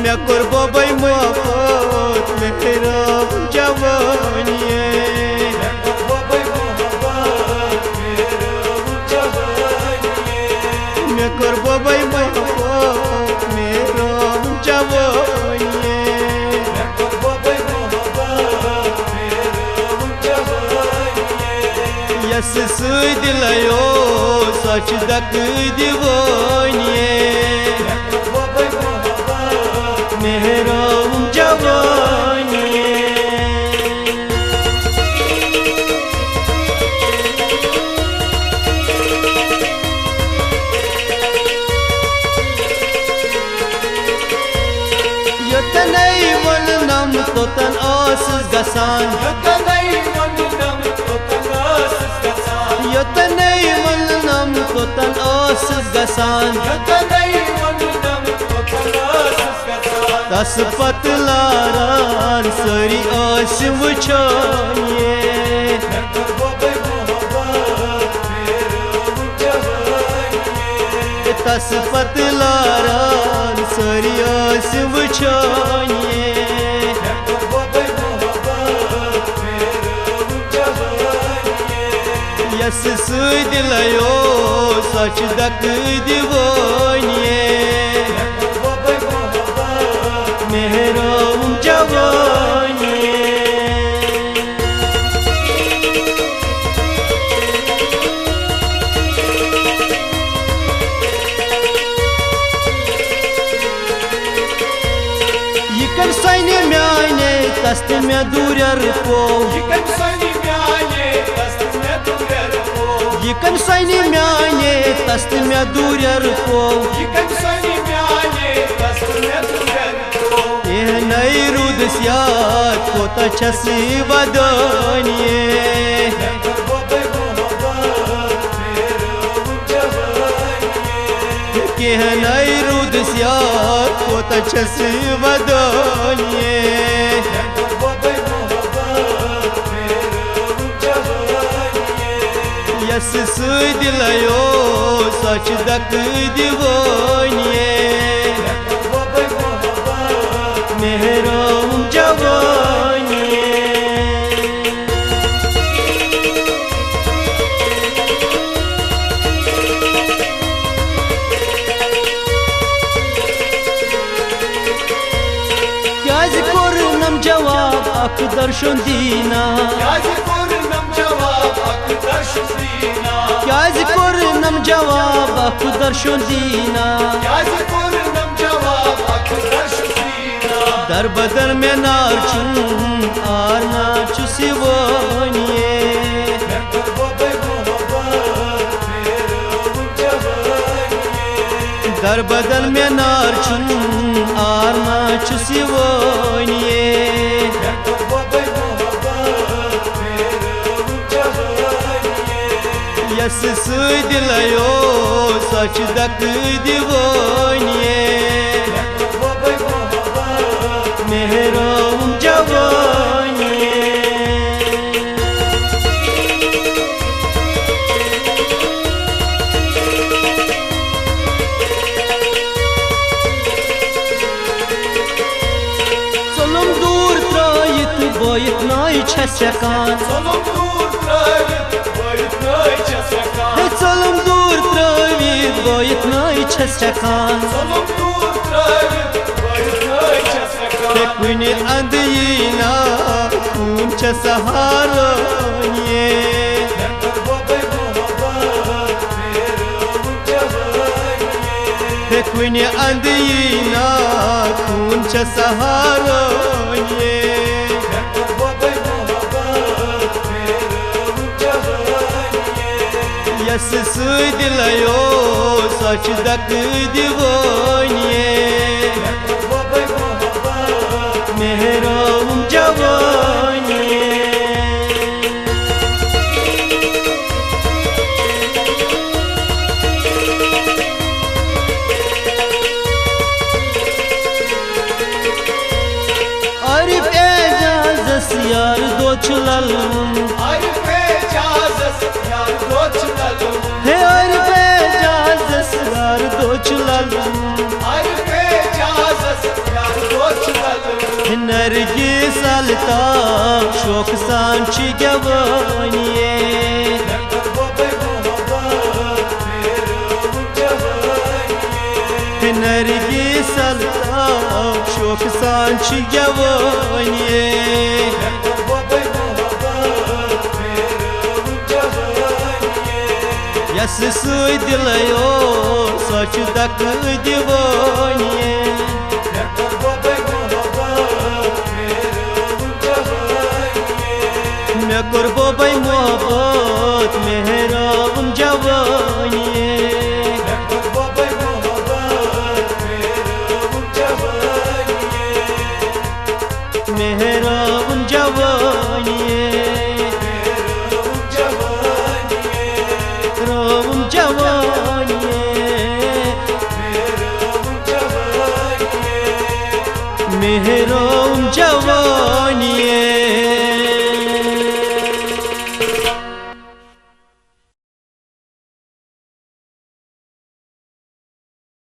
मैं कर बबई मोहब्बत मेरा जवानी मैं कर बबई मोहब्बत मेरा जवानी यस दिलायो सच दक दीवानी मेरा जवानी योतनै वन नम तोतन आस गसान योतनै वन नम तोतन आस गसान योतनै वन नम तोतन आस गसान योतनै वन नम तोतन आस गसान तस पतलारान सरी आस वुछानिए तस पतलारान सरी आस वुछानिए यस दिलायो सच दक दीवानी मेरा जवानी यिकन सैने म्याने तस्त में दूर को यिकन सैने म्याने तस्त में दूर को यिकन सैने म्याने तस्त में दूर को यिकन सैने म्याने तस्त में दूर को ये नई रुद सियात को तछसी बदनिए के नई रुद सियात को तछसी बदनिए यस दिलायो सच दक दीवानी मेरा जवानी क्या जिक्र नम जवाब अख दर्शन दीना क्या जिक्र नम जवाब अख दर्शन दीना क्या जिक्र नम जवाब अख दर्शन दीना क्या जिक्र नम जवाब अख दर्शन दीना दर बदर में नाचूं आर नाचू सिवानिए दर बदल में नाचूं आर नाचू सिवानिए यस दिलायो सच दक दीवानी मेरा जवानी चलम दूर त्रयित बोयत नाय छसकान चलम दूर त्रयित बोयत नाय छसकान चलम दूर त्रयित बोयत नाय छसकान चलम दूर त्रयित बोयत नाय छसकान कुनी अंदयिना खून छ सहारानिए कुनी अंदयिना खून छ सहारानिए यस दिलायो सच दक दीवानी मेरा जवानी आरिफ एजाज़ यार दो चुलल आरिफ एजाज़ यार दो चुलल हे आरिफ एजाज़ यार दो चुलल अल्ताफ शौक सान छि गवानिए नरगिस अल्ताफ शौक सान छि गवानिए यस सुई दिलयो सच दक दिवानिए मैं करबो भाई मोहब्बत मेहराम जवानिए मेहराम जवानिए राम जवानिए मेहराम जवानिए